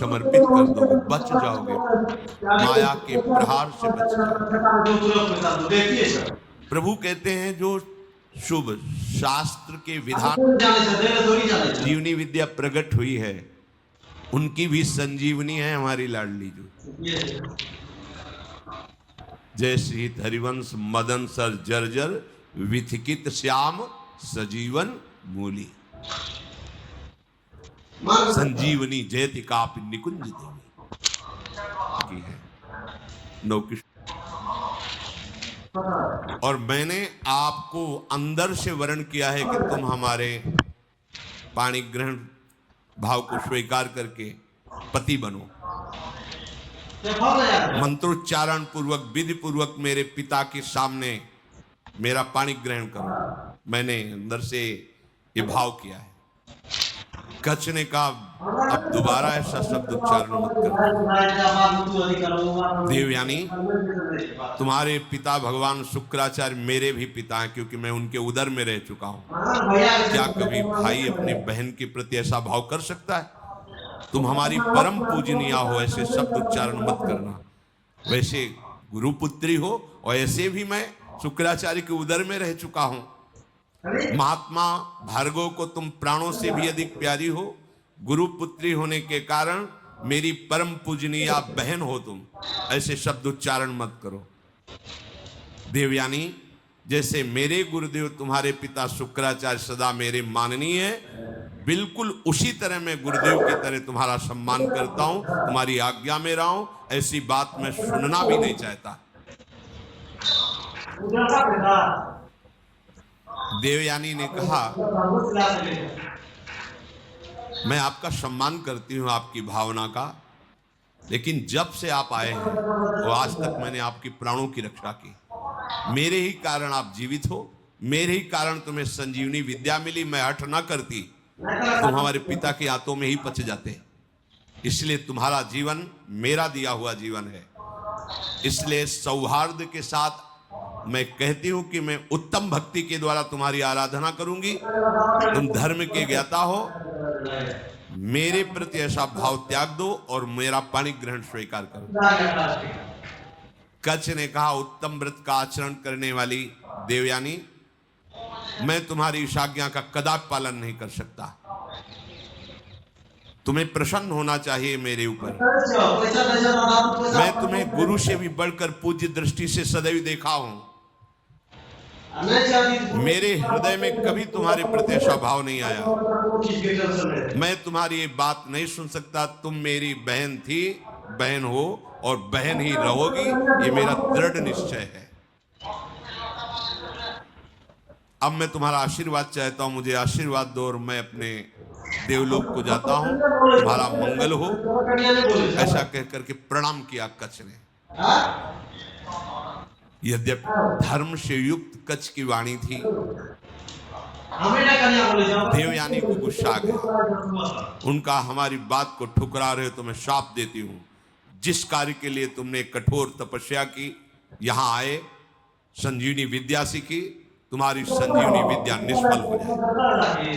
समर्पित कर दोगे, बच जाओगे, माया के प्रहार से बच जाओगे। प्रभु कहते हैं जो शुभ शास्त्र के विधान जीवनी विद्या प्रकट हुई है, उनकी भी संजीवनी है हमारी लाडली जो। जय श्री हरिवंश मदन सर जर्जर विथिकित श्याम सजीवन मूली, संजीवनी जयति कापि निकुंज देवी की है नौकिश। और मैंने आपको अंदर से वर्ण किया है कि तुम हमारे पाणी ग्रहण भाव को स्वीकार करके पति बनो। मंत्रोच्चारण पूर्वक विधि पूर्वक मेरे पिता के सामने मेरा पाणी ग्रहण करो। मैंने अंदर से ये भाव किया है। कच्छ ने कहा अब दोबारा ऐसा शब्द उच्चारण मत करो। देवयानी, तुम्हारे पिता भगवान शुक्राचार्य मेरे भी पिता हैं, क्योंकि मैं उनके उदर में रह चुका हूं। क्या कभी भाई अपनी बहन के प्रति ऐसा भाव कर सकता है? तुम हमारी परम पूजनीय हो, ऐसे शब्द उच्चारण मत करना। वैसे गुरुपुत्री हो और ऐसे भी मैं शुक्राचार्य के उदर में रह चुका हूं। महात्मा भार्गव को तुम प्राणों से भी अधिक प्यारी हो। गुरुपुत्री होने के कारण मेरी परम पूजनीय बहन हो तुम। ऐसे शब्द उच्चारण मत करो। देवयानी, जैसे मेरे गुरुदेव तुम्हारे पिता शुक्राचार्य सदा मेरे माननीय है, बिल्कुल उसी तरह मैं गुरुदेव की तरह तुम्हारा सम्मान करता हूं, तुम्हारी आज्ञा में रहा हूं। ऐसी बात मैं सुनना भी नहीं चाहता। देवयानी ने कहा मैं आपका सम्मान करती हूं, आपकी भावना का, लेकिन जब से आप आए हैं तो आज तक मैंने आपकी प्राणों की रक्षा की। मेरे ही कारण आप जीवित हो, मेरे ही कारण तुम्हें संजीवनी विद्या मिली। मैं हठ ना करती, तुम हमारे पिता के हाथों में ही पच जाते। इसलिए तुम्हारा जीवन मेरा दिया हुआ जीवन है। इसलिए सौहार्द के साथ मैं कहती हूं कि मैं उत्तम भक्ति के द्वारा तुम्हारी आराधना करूंगी। तुम धर्म के ज्ञाता हो, मेरे प्रति ऐसा भाव त्याग दो और मेरा पाणी ग्रहण स्वीकार करो। कच्छ ने कहा उत्तम व्रत का आचरण करने वाली देवयानी, मैं तुम्हारी इस आज्ञा का कदापि पालन नहीं कर सकता। तुम्हें प्रसन्न होना चाहिए मेरे ऊपर। मैं तुम्हें गुरु से भी बढ़कर पूज्य दृष्टि से सदैव देखा हूं। मेरे हृदय में कभी तुम्हारे प्रति ऐसा भाव नहीं आया। मैं तुम्हारी ये बात नहीं सुन सकता। तुम मेरी बहन थी, बहन हो और बहन ही रहोगी, ये मेरा दृढ़ निश्चय है। अब मैं तुम्हारा आशीर्वाद चाहता हूं, मुझे आशीर्वाद दो और मैं अपने देवलोक को जाता हूं। तुम्हारा मंगल हो। ऐसा कहकर के प्रणाम किया कच्छ ने। यद्यपि धर्म से युक्त कच्छ की वाणी थी, देवयानी को गुस्सा आ गया। उनका हमारी बात को ठुकरा रहे हो तो मैं शाप देती हूं। जिस कार्य के लिए तुमने कठोर तपस्या की, यहां आए, संजीवनी विद्या सीखी, तुम्हारी संजीवनी विद्या निष्फल हो जाए।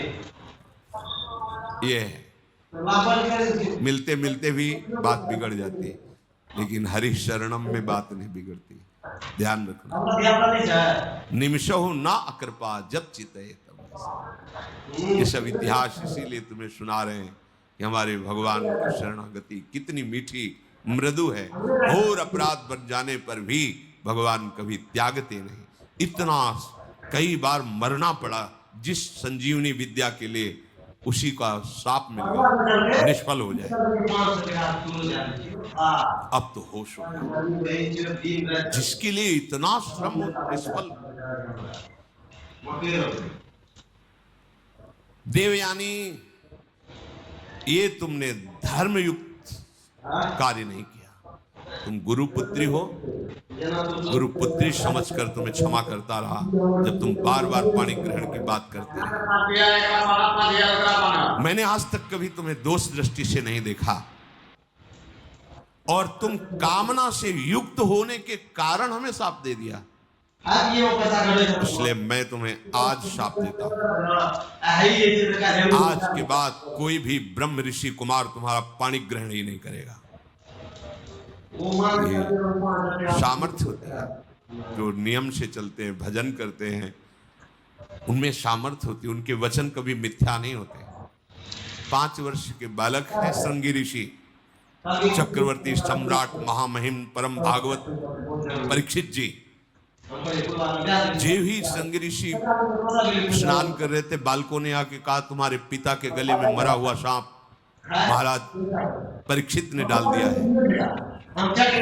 ये है, मिलते मिलते भी बात बिगड़ जाती, लेकिन हरि शरणम में बात नहीं बिगड़ती। ध्यान रखना। निमिषहु ना अकृपा जब चितये तब। ये सब इतिहास इसीलिए तुम्हें सुना रहे हैं कि हमारे भगवान की शरणागति कितनी मीठी मृदु है। घोर अपराध बन जाने पर भी भगवान कभी त्यागते नहीं। इतना कई बार मरना पड़ा जिस संजीवनी विद्या के लिए, उसी का साप मिल गया, निष्फल हो जाए। अब तो होश हो गया। जिसके लिए इतना श्रम निष्फल। देवयानी, ये तुमने धर्मयुक्त कार्य नहीं किया। तुम गुरुपुत्री हो, गुरुपुत्री समझकर तुम्हें क्षमा करता रहा जब तुम बार बार पाणी ग्रहण की बात करते रहे। मैंने आज तक कभी तुम्हें दोष दृष्टि से नहीं देखा, और तुम कामना से युक्त होने के कारण हमें साप दे दिया। इसलिए मैं तुम्हें आज शाप देता हूं, आज के बाद कोई भी ब्रह्म ऋषि कुमार तुम्हारा पानी ग्रहण ही नहीं करेगा। ये सामर्थ्य होती है, जो नियम से चलते हैं, भजन करते हैं, उनमें सामर्थ्य होती है, उनके वचन कभी मिथ्या नहीं होते। 5 वर्ष के बालक है श्रृंगी ऋषि, चक्रवर्ती सम्राट महामहिम परम भागवत परीक्षित जी ही श्रृंगी ऋषि स्नान कर रहे थे, बालकों ने आके कहा तुम्हारे पिता के गले में मरा हुआ सांप महाराज परीक्षित ने डाल दिया है।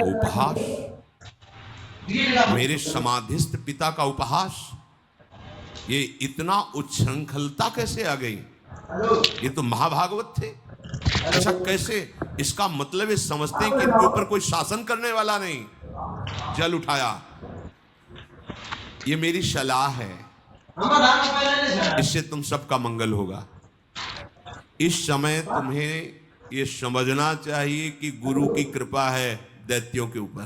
उपहास, मेरे समाधिस्थ पिता का उपहास, ये इतना उच्छृंखलता कैसे आ गई? ये तो महाभागवत थे, ऐसा कैसे? इसका मतलब ये समझते हैं कि इनके ऊपर कोई शासन करने वाला नहीं। जल उठाया, ये मेरी सलाह है, इससे तुम सबका मंगल होगा। इस समय तुम्हें ये समझना चाहिए कि गुरु की कृपा है दैत्यों के ऊपर।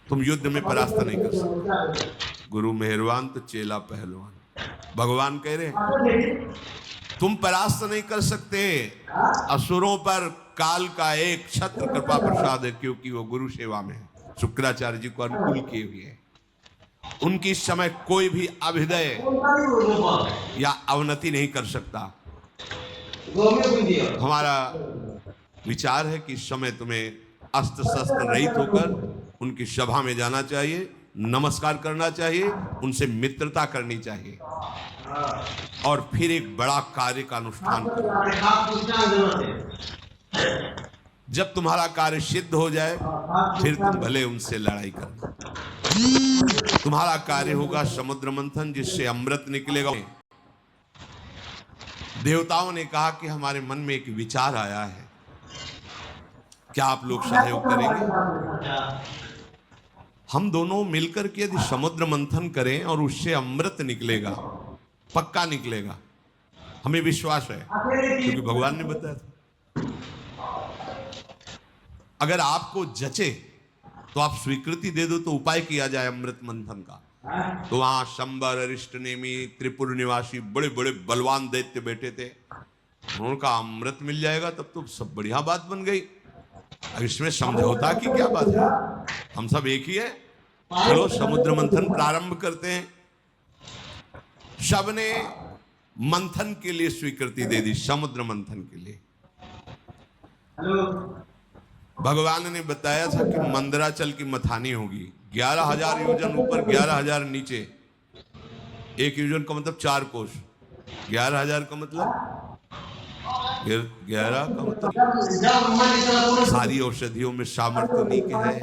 तुम युद्ध में परास्त नहीं कर सकते। गुरु मेहरबान तो चेला पहलवान। भगवान कह रहे तुम परास्त नहीं कर सकते। असुरों पर काल का एक छत्र कृपा प्रसाद है, क्योंकि वो गुरु सेवा में है, शुक्राचार्य जी को अनुकूल किए हुए है। उनकी इस समय कोई भी अभ्युदय या अवनति नहीं कर सकता। हमारा विचार है कि इस समय तुम्हें अस्त्र शस्त्र रहित होकर उनकी सभा में जाना चाहिए, नमस्कार करना चाहिए, उनसे मित्रता करनी चाहिए और फिर एक बड़ा कार्य का अनुष्ठान करना। जब तुम्हारा कार्य सिद्ध हो जाए फिर तुम भले उनसे लड़ाई करना। तुम्हारा कार्य होगा समुद्र मंथन, जिससे अमृत निकलेगा। देवताओं ने कहा कि हमारे मन में एक विचार आया है, क्या आप लोग सहयोग करेंगे? हम दोनों मिलकर के यदि समुद्र मंथन करें और उससे अमृत निकलेगा, पक्का निकलेगा, हमें विश्वास है, क्योंकि भगवान ने बताया था। अगर आपको जचे तो आप स्वीकृति दे दो, तो उपाय किया जाए अमृत मंथन का। तो वहां शंबर, अरिष्ट नेमी, त्रिपुर निवासी बड़े बड़े बलवान दैत्य बैठे थे। उनका अमृत मिल जाएगा तब तो सब बढ़िया बात बन गई। अब इसमें समझौता की क्या बात है? हम सब एक ही है। चलो समुद्र मंथन प्रारंभ करते हैं। सबने मंथन के लिए स्वीकृति दे दी, समुद्र मंथन के लिए। भगवान ने बताया था कि मंदराचल की मथानी होगी, 11,000 योजन ऊपर, 11,000 नीचे। 1 योजन का मतलब 4 कोस, 11,000 का मतलब 11 का मतलब सारी औषधियों में सामर्थ्य उन्हीं के है।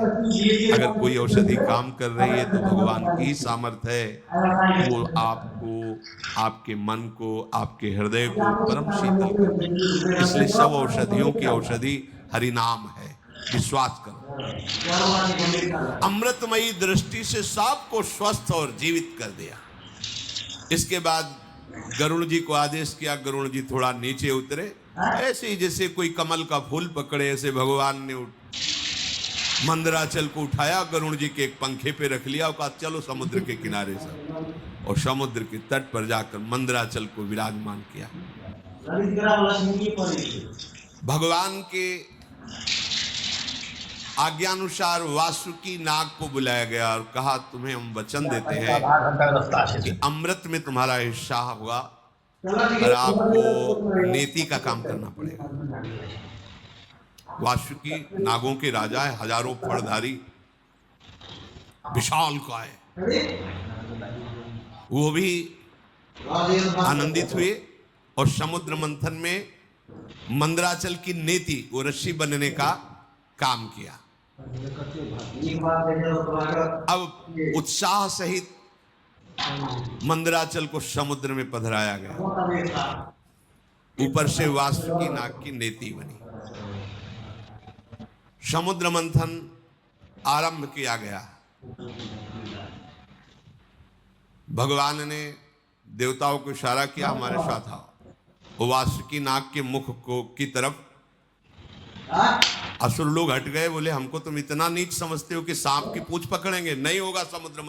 अगर कोई औषधि काम कर रही है तो भगवान की ही सामर्थ्य है। वो आपको, आपके मन को, आपके हृदय को परम शीतल कर। इसलिए सब औषधियों की औषधि हरि नाम है, विश्वास करो। अमृतमयी दृष्टि से सबको स्वस्थ और जीवित कर दिया। इसके बाद गरुड़ जी को आदेश किया, गरुड़ जी थोड़ा नीचे उतरे। ऐसे ही जैसे कोई कमल का फूल पकड़े, ऐसे भगवान ने मंदराचल को उठाया, गरुड़ जी के एक पंखे पे रख लिया और कहा चलो समुद्र के किनारे से, और समुद्र के तट पर जाकर मंदराचल को विराजमान किया। भगवान के आज्ञानुसार वासुकी नाग को बुलाया गया और कहा तुम्हें हम वचन देते हैं कि अमृत में तुम्हारा हिस्सा होगा, पर आपको नीति का काम करना पड़ेगा। वासुकी नागों के राजा है, हजारों फड़धारी, विशाल काय, वो भी आनंदित हुए और समुद्र मंथन में मंदराचल की नीति, वो रस्सी बनने का काम किया। अब उत्साह सहित मंदराचल को समुद्र में पधराया गया। ऊपर से वासुकी नाग की नेति बनी। समुद्र मंथन आरंभ किया गया। भगवान ने देवताओं को इशारा किया हमारे साथ आओ। वो वासुकी नाग के मुख को की तरफ असुर लोग हट गए, बोले हमको तुम इतना नीच समझते हो कि सांप की पूंछ पकड़ेंगे, नहीं होगा समुद्र मंथन।